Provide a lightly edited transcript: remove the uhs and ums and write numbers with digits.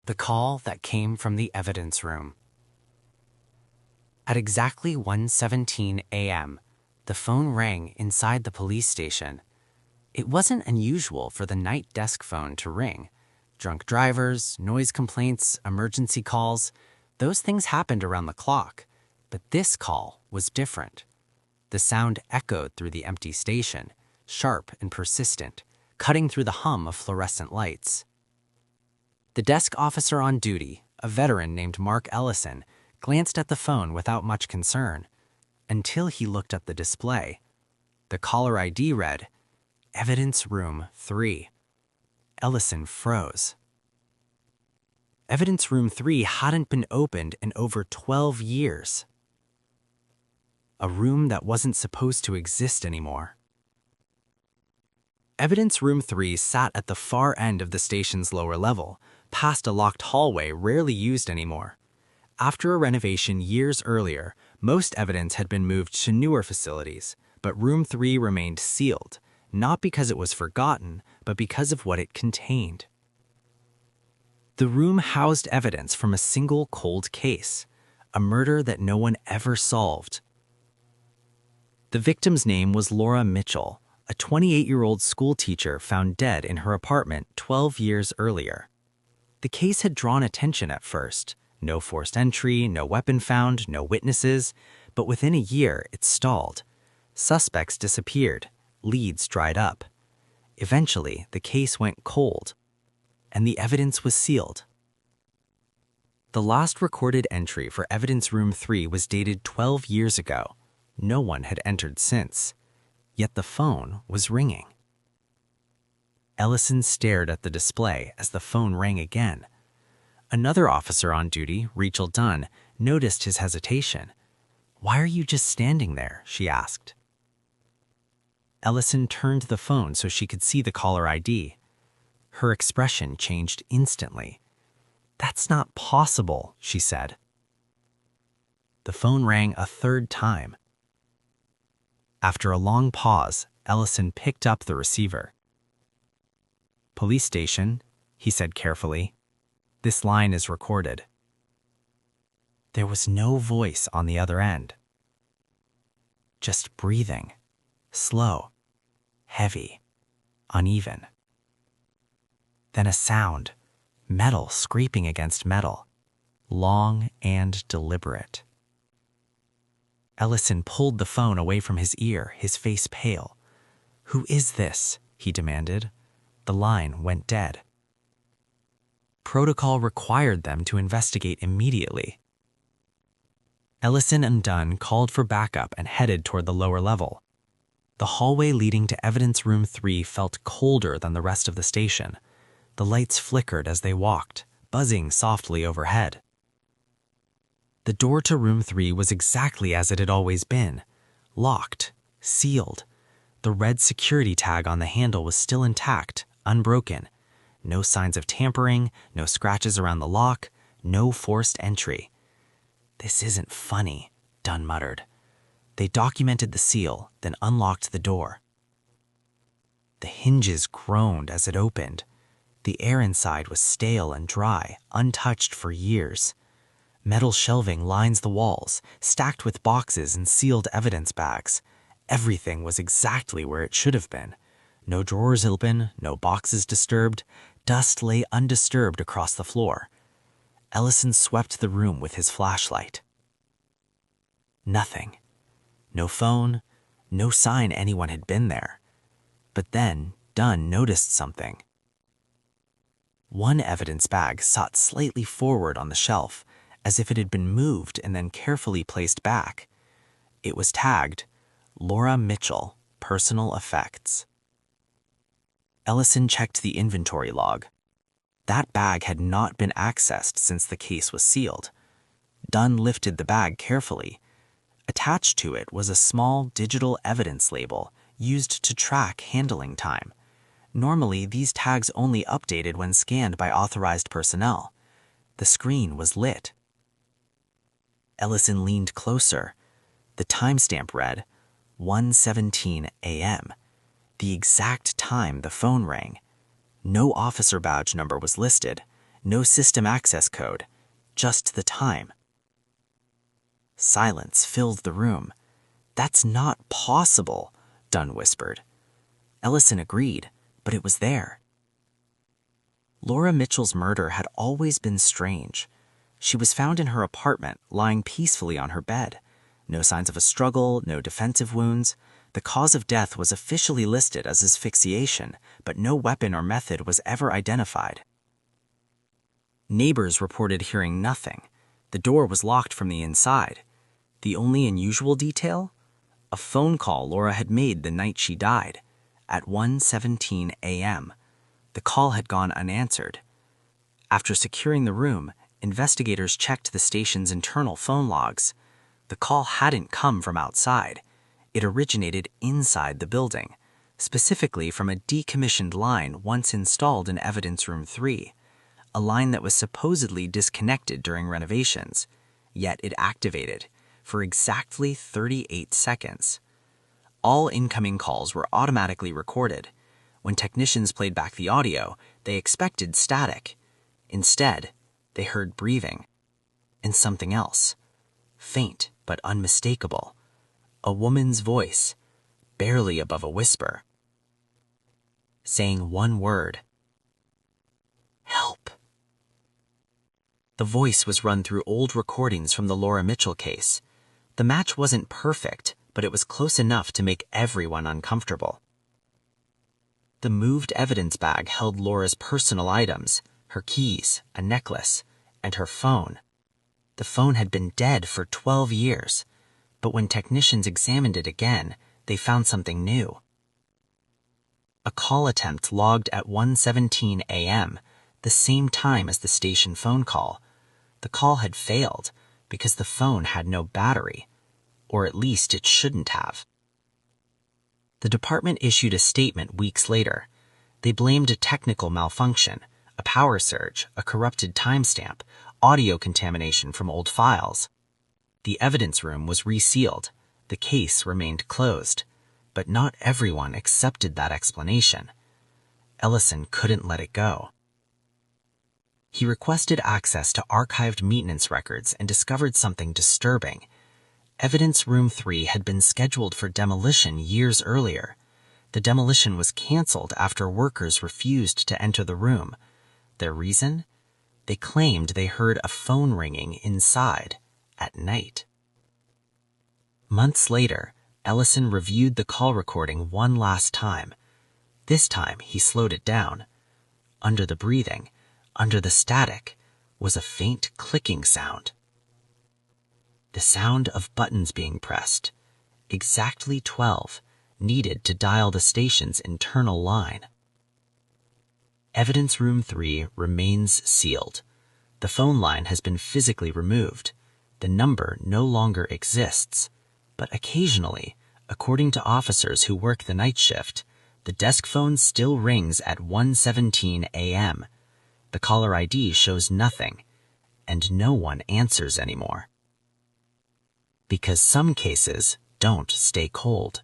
The call that came from the evidence room. At exactly 1:17 a.m., the phone rang inside the police station. It wasn't unusual for the night desk phone to ring. Drunk drivers, noise complaints, emergency calls, those things happened around the clock. But this call was different. The sound echoed through the empty station, sharp and persistent, cutting through the hum of fluorescent lights. The desk officer on duty, a veteran named Mark Ellison, glanced at the phone without much concern, until he looked at the display. The caller ID read, "Evidence Room 3. Ellison froze. Evidence Room 3 hadn't been opened in over 12 years. A room that wasn't supposed to exist anymore. Evidence Room 3 sat at the far end of the station's lower level, past a locked hallway rarely used anymore. After a renovation years earlier, most evidence had been moved to newer facilities, but Room 3 remained sealed, not because it was forgotten, but because of what it contained. The room housed evidence from a single cold case, a murder that no one ever solved. The victim's name was Laura Mitchell, a 28-year-old schoolteacher found dead in her apartment 12 years earlier. The case had drawn attention at first. No forced entry, no weapon found, no witnesses, but within a year it stalled. Suspects disappeared, leads dried up. Eventually, the case went cold, and the evidence was sealed. The last recorded entry for Evidence Room 3 was dated 12 years ago. No one had entered since, yet the phone was ringing. Ellison stared at the display as the phone rang again. Another officer on duty, Rachel Dunn, noticed his hesitation. "Why are you just standing there?" she asked. Ellison turned the phone so she could see the caller ID. Her expression changed instantly. "That's not possible," she said. The phone rang a third time. After a long pause, Ellison picked up the receiver. "Police station," he said carefully. "This line is recorded." There was no voice on the other end. Just breathing, slow, heavy, uneven. Then a sound, metal scraping against metal, long and deliberate. Ellison pulled the phone away from his ear, his face pale. "Who is this?" he demanded. The line went dead. Protocol required them to investigate immediately. Ellison and Dunn called for backup and headed toward the lower level. The hallway leading to Evidence Room 3 felt colder than the rest of the station. The lights flickered as they walked, buzzing softly overhead. The door to Room 3 was exactly as it had always been, locked, sealed. The red security tag on the handle was still intact, unbroken. No signs of tampering, no scratches around the lock, no forced entry. "This isn't funny," Dunn muttered. They documented the seal, then unlocked the door. The hinges groaned as it opened. The air inside was stale and dry, untouched for years. Metal shelving lines the walls, stacked with boxes and sealed evidence bags. Everything was exactly where it should have been. No drawers open, no boxes disturbed. Dust lay undisturbed across the floor. Ellison swept the room with his flashlight. Nothing. No phone, no sign anyone had been there. But then Dunn noticed something. One evidence bag sat slightly forward on the shelf, as if it had been moved and then carefully placed back. It was tagged, "Laura Mitchell, Personal Effects." Ellison checked the inventory log. That bag had not been accessed since the case was sealed. Dunn lifted the bag carefully. Attached to it was a small digital evidence label used to track handling time. Normally, these tags only updated when scanned by authorized personnel. The screen was lit. Ellison leaned closer. The timestamp read 1:17 a.m., the exact time the phone rang. No officer badge number was listed, No system access code, just the time. Silence filled the room. "That's not possible," Dunn whispered. Ellison agreed, but it was there. Laura Mitchell's murder had always been strange. She was found in her apartment, lying peacefully on her bed. No signs of a struggle, no defensive wounds. The cause of death was officially listed as asphyxiation, but no weapon or method was ever identified. Neighbors reported hearing nothing. The door was locked from the inside. The only unusual detail? A phone call Laura had made the night she died, at 1:17 a.m. The call had gone unanswered. After securing the room, investigators checked the station's internal phone logs. The call hadn't come from outside. It originated inside the building, specifically from a decommissioned line once installed in Evidence Room 3, a line that was supposedly disconnected during renovations, yet it activated for exactly 38 seconds. All incoming calls were automatically recorded. When technicians played back the audio, they expected static. Instead, they heard breathing and something else, faint but unmistakable. A woman's voice, barely above a whisper, saying one word: "Help." The voice was run through old recordings from the Laura Mitchell case. The match wasn't perfect, but it was close enough to make everyone uncomfortable. The moved evidence bag held Laura's personal items, her keys, a necklace, and her phone. The phone had been dead for 12 years, but when technicians examined it again, they found something new. A call attempt logged at 1:17 a.m., the same time as the station phone call. The call had failed because the phone had no battery, or at least it shouldn't have. The department issued a statement weeks later. They blamed a technical malfunction, a power surge, a corrupted timestamp, audio contamination from old files. The evidence room was resealed. The case remained closed, but not everyone accepted that explanation. Ellison couldn't let it go. He requested access to archived maintenance records and discovered something disturbing. Evidence Room 3 had been scheduled for demolition years earlier. The demolition was canceled after workers refused to enter the room. Their reason? They claimed they heard a phone ringing inside at night. Months later, Ellison reviewed the call recording one last time. This time, he slowed it down. Under the breathing, under the static, was a faint clicking sound. The sound of buttons being pressed, exactly 12, needed to dial the station's internal line. Evidence Room 3 remains sealed. The phone line has been physically removed. The number no longer exists, but occasionally, according to officers who work the night shift, the desk phone still rings at 1:17 a.m. The caller ID shows nothing, and no one answers anymore. Because some cases don't stay cold.